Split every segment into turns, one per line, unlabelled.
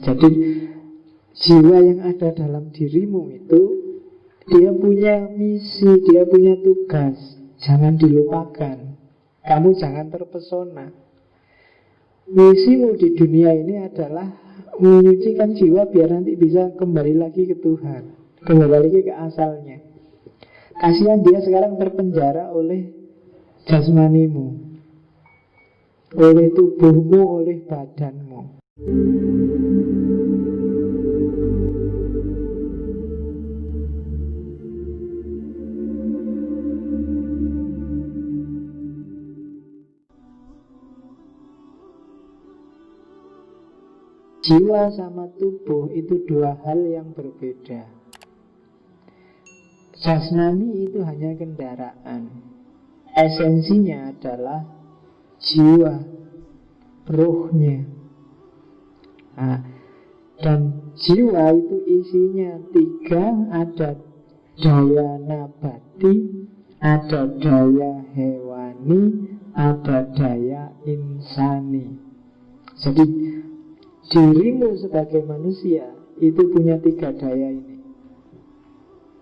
Jadi jiwa yang ada dalam dirimu itu, dia punya misi, dia punya tugas. Jangan dilupakan. Kamu jangan terpesona. Misimu di dunia ini adalah menyucikan jiwa biar nanti bisa kembali lagi ke Tuhan, kembali lagi ke asalnya. Kasihan dia sekarang terpenjara oleh jasmanimu, oleh tubuhmu, oleh badanmu. Jiwa sama tubuh itu dua hal yang berbeda. Jasmani itu hanya kendaraan. Esensinya adalah jiwa, ruhnya. Dan jiwa itu isinya tiga. Ada daya nabati, ada daya hewani, ada daya insani. Jadi dirimu sebagai manusia itu punya tiga daya ini,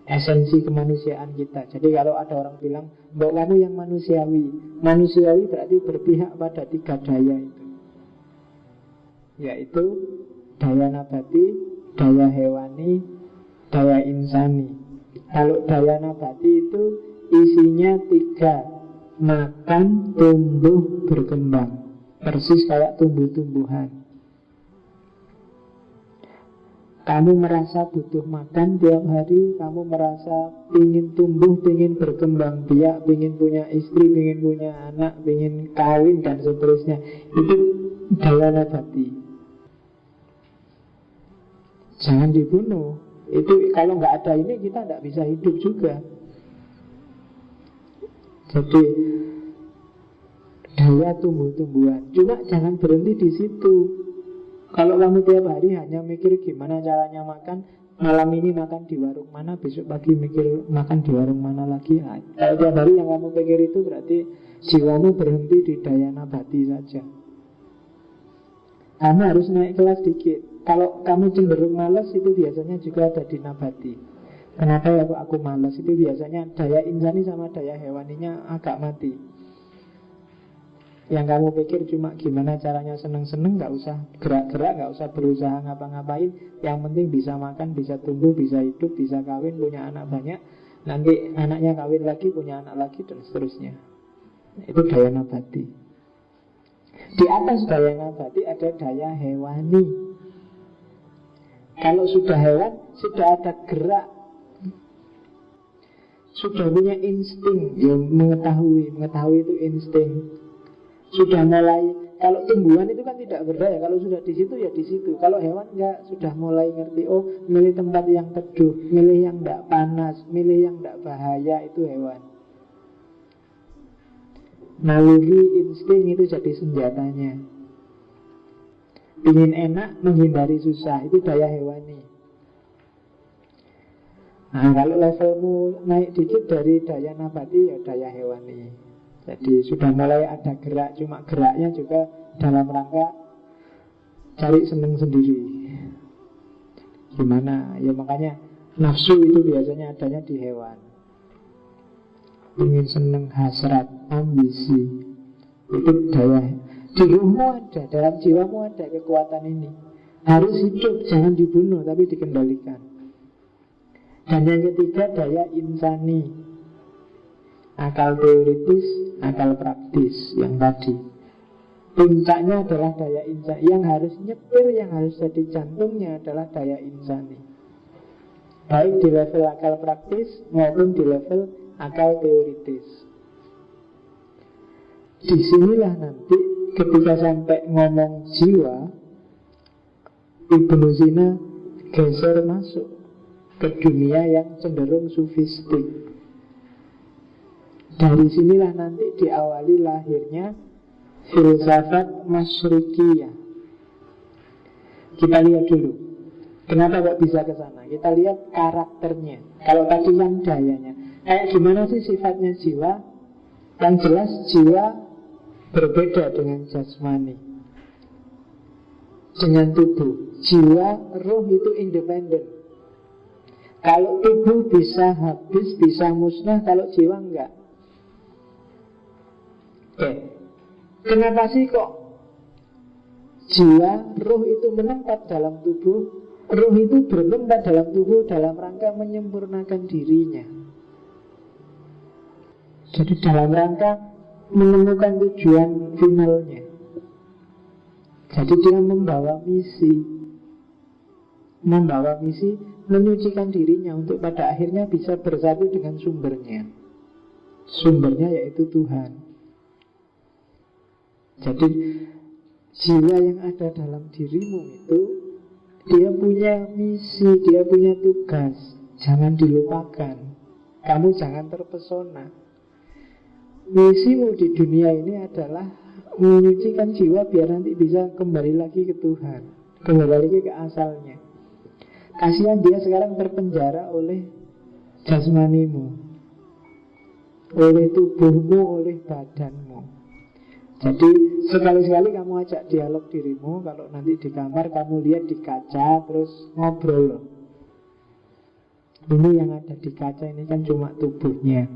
esensi kemanusiaan kita. Jadi kalau ada orang bilang, "Mbok kamu yang manusiawi." Manusiawi berarti berpihak pada tiga daya itu, yaitu daya nabati, daya hewani, daya insani. Kalau daya nabati itu isinya tiga: makan, tumbuh, berkembang. Persis kayak tumbuh-tumbuhan. Kamu merasa butuh makan tiap hari, kamu merasa ingin tumbuh, ingin berkembang biak, ingin punya istri, ingin punya anak, ingin kawin dan seterusnya. Itu daya nabati. Jangan dibunuh. Itu kalau nggak ada ini kita nggak bisa hidup juga. Jadi daya tumbuh-tumbuhan. Cuma jangan berhenti di situ. Kalau kamu tiap hari hanya mikir gimana caranya makan, malam ini makan di warung mana, besok pagi mikir makan di warung mana lagi. Kalau tiap hari yang kamu pikir itu berarti jiwamu berhenti di daya nabati saja. Kamu harus naik kelas dikit. Kalau kamu cenderung malas, itu biasanya juga ada di nabati. Kenapa ya aku malas? Itu biasanya daya insani sama daya hewaninya agak mati. Yang kamu pikir cuma gimana caranya seneng-seneng, gak usah gerak-gerak, gak usah berusaha ngapa-ngapain. Yang penting bisa makan, bisa tumbuh, bisa hidup, bisa kawin, punya anak banyak. Nanti anaknya kawin lagi, punya anak lagi, dan seterusnya. Itu daya nabati. Di atas daya nabati ada daya hewani. Kalau sudah hewan, sudah ada gerak, sudah punya insting, ya mengetahui itu insting. Sudah mulai, kalau tumbuhan itu kan tidak berdaya, kalau sudah di situ ya di situ. Kalau hewan enggak, sudah mulai ngerti, oh milih tempat yang teduh, milih yang enggak panas, milih yang enggak bahaya, itu hewan. Naluri insting itu jadi senjatanya. Ingin enak, menghindari susah, itu daya hewani. Nah kalau levelmu naik dikit dari daya nabati, ya daya hewani. Jadi sudah mulai ada gerak, cuma geraknya juga dalam rangka cari seneng sendiri. Gimana? Ya makanya nafsu itu biasanya adanya di hewan. Ingin seneng, hasrat, ambisi. Itu daya. Di ruhmu ada, dalam jiwamu ada kekuatan ini. Harus hidup, jangan dibunuh, tapi dikendalikan. Dan yang ketiga daya insani. Akal teoritis, akal praktis yang tadi. Puncaknya adalah daya insani. Yang harus nyetir, yang harus jadi jantungnya adalah daya insani. Baik di level akal praktis maupun di level akal teoritis. Disinilah nanti ketika sampai ngomong jiwa, Ibnu Sina geser masuk ke dunia yang cenderung sufistik. Dari sinilah nanti diawali lahirnya filsafat Masyrikiyah. Kita lihat dulu kenapa kok bisa ke sana. Kita lihat karakternya. Kalau tadi kan dayanya, kayak gimana sih sifatnya jiwa? Yang jelas jiwa berbeda dengan jasmani. dengan tubuh. Jiwa, roh itu independen. Kalau tubuh bisa habis, bisa musnah, kalau jiwa enggak. Oke. Kenapa sih kok jiwa, roh itu menetap dalam tubuh? Roh itu bertempat dalam tubuh dalam rangka menyempurnakan dirinya. Jadi dalam rangka menemukan tujuan finalnya. Jadi dia membawa misi. Membawa misi menyucikan dirinya untuk pada akhirnya bisa bersatu dengan sumbernya. Sumbernya yaitu Tuhan. Jadi jiwa yang ada dalam dirimu itu, dia punya misi, dia punya tugas. Jangan dilupakan. Kamu jangan terpesona. Misimu di dunia ini adalah menyucikan jiwa biar nanti bisa kembali lagi ke Tuhan, kembali lagi ke asalnya. Kasihan dia sekarang terpenjara oleh jasmanimu, oleh tubuhmu, oleh badanmu. Jadi sekali-sekali kamu ajak dialog dirimu. Kalau nanti di kamar kamu lihat di kaca, terus ngobrol. Ini yang ada di kaca ini kan cuma tubuhnya,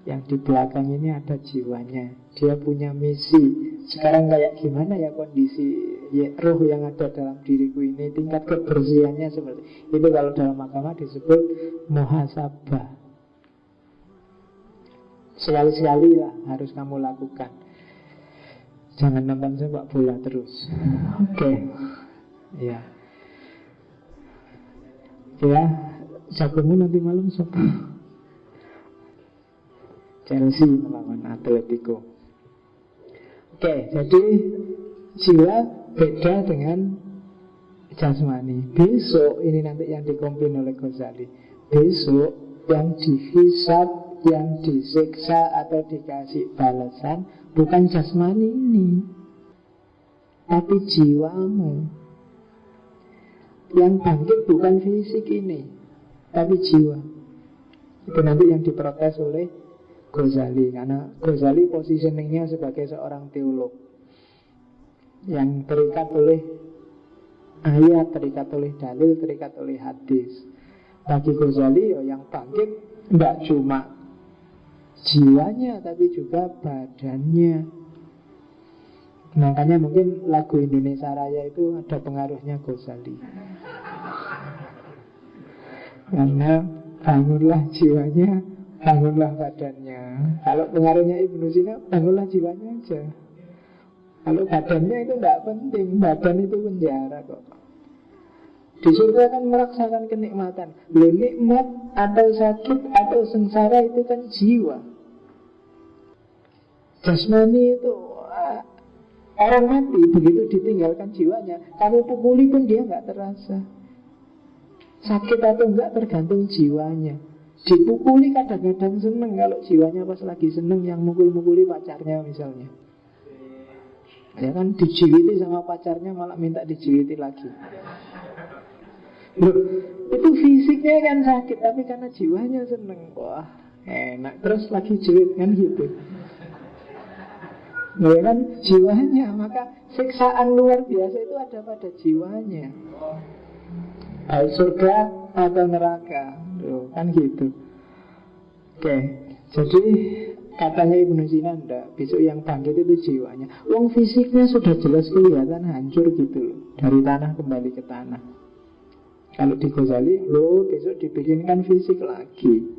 yang di belakang ini ada jiwanya. Dia punya misi. Sekarang kayak gimana ya kondisi roh yang ada dalam diriku ini, tingkat kebersihannya seperti itu. Kalau dalam agama disebut muhasabah. Sekali-sekali lah harus kamu lakukan. Jangan nonton sepak bola terus. Oke. Ya. Ya, jagomu nanti malam siapa? Chelsea melawan Atletico. Oke, jadi jiwa beda dengan jasmani. Besok ini nanti yang dikompin oleh Ghazali. Besok yang dihisab, yang disiksa atau dikasih balasan bukan jasmani ini, tapi jiwamu. Yang bangkit bukan fisik ini, tapi jiwa. Itu nanti yang diprotes oleh Ghazali. Karena Ghazali positioningnya sebagai seorang teolog yang terikat oleh ayat, terikat oleh dalil, terikat oleh hadis. Bagi Ghazali yang bangkit tidak cuma jiwanya, tapi juga badannya. Makanya mungkin lagu Indonesia Raya itu ada pengaruhnya Ghazali. Karena bangunlah jiwanya, bangunlah badannya. Kalau pengaruhnya Ibnu Sina, bangunlah jiwanya aja. Kalau badannya itu tidak penting. Badan itu penjara kok. Di surga kan merasakan kenikmatan. Nikmat atau sakit atau sengsara itu kan jiwa. Jasmani itu orang mati begitu ditinggalkan jiwanya, kamu pukuli pun dia nggak terasa. Sakit atau enggak tergantung jiwanya. Dipukuli kadang-kadang seneng. Kalau jiwanya pas lagi seneng, yang mukul-mukuli pacarnya misalnya, ya kan dijiwiti sama pacarnya, malah minta dijiwiti lagi. Loh, itu fisiknya kan sakit, tapi karena jiwanya seneng, wah enak, terus lagi jiwit kan gitu. Ya kan jiwanya, maka siksaan luar biasa itu ada pada jiwanya. Baik surga atau neraka. Tuh, kan gitu. Oke, jadi katanya Ibnu Sina enggak, besok yang bangkit itu jiwanya. Wong fisiknya sudah jelas kelihatan hancur gitu loh, dari tanah kembali ke tanah. Kalau di Ghazali, lo besok dibikinkan fisik lagi.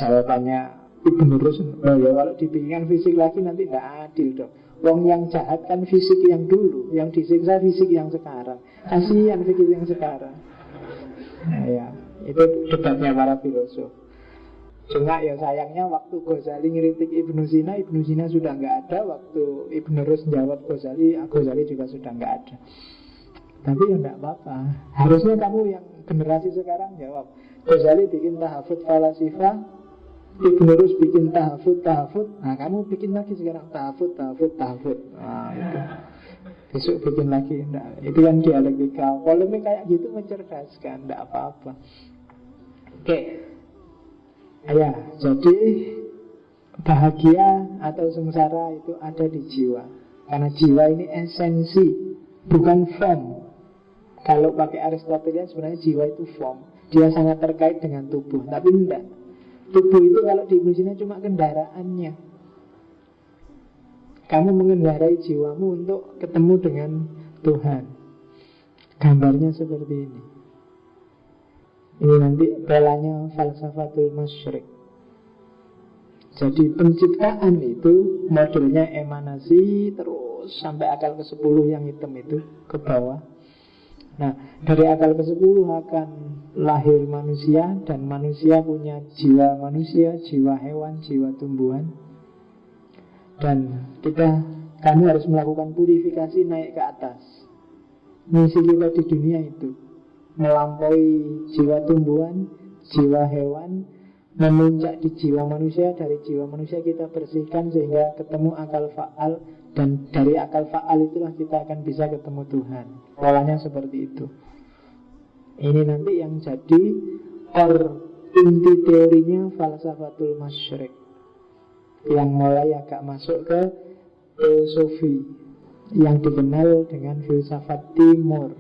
Jawabannya Ibnu Rus, ya kalau dibikinkan fisik lagi nanti tidak adil dong. Wong yang jahat kan fisik yang dulu, yang disiksa fisik yang sekarang. Kasihan fisik yang sekarang. Nah, ya, itu debatnya para filosof. Cuma ya sayangnya waktu Ghazali ngeritik Ibnu Sina sudah nggak ada. Waktu Ibnu Rus jawab Ghazali juga sudah nggak ada. Tapi ya nggak apa-apa. Harusnya kamu yang generasi sekarang jawab. Ghazali bikin tahafut falasifah, Ibnu Rus bikin tahafut. Nah kamu bikin lagi sekarang tahafut. Nah itu besok bikin lagi. Nah, itu kan dialektika. Polemik kayak gitu mencerdaskan, tidak apa-apa. Oke. Ya, jadi bahagia atau sengsara itu ada di jiwa. Karena jiwa ini esensi bukan form. Kalau pakai Aristotelian sebenarnya jiwa itu form. Dia sangat terkait dengan tubuh. Tapi enggak. Tubuh itu kalau di Ibnu Sina cuma kendaraannya. Kamu mengendarai jiwamu untuk ketemu dengan Tuhan. Gambarnya seperti ini. Ini nanti polanya falsafatul masyrik. Jadi penciptaan itu modelnya emanasi terus sampai akal ke-10 yang hitam itu ke bawah. Nah, dari akal ke-10 akan lahir manusia, dan manusia punya jiwa manusia, jiwa hewan, jiwa tumbuhan. Dan kami harus melakukan purifikasi naik ke atas. Misi kita di dunia itu melampaui jiwa tumbuhan, jiwa hewan, memuncak di jiwa manusia. Dari jiwa manusia kita bersihkan sehingga ketemu akal fa'al, dan dari akal fa'al itulah kita akan bisa ketemu Tuhan. Polanya seperti itu. Ini nanti yang jadi inti teorinya falsafatul masyrik, yang mulai agak masuk ke teosofi, yang dikenal dengan filsafat timur.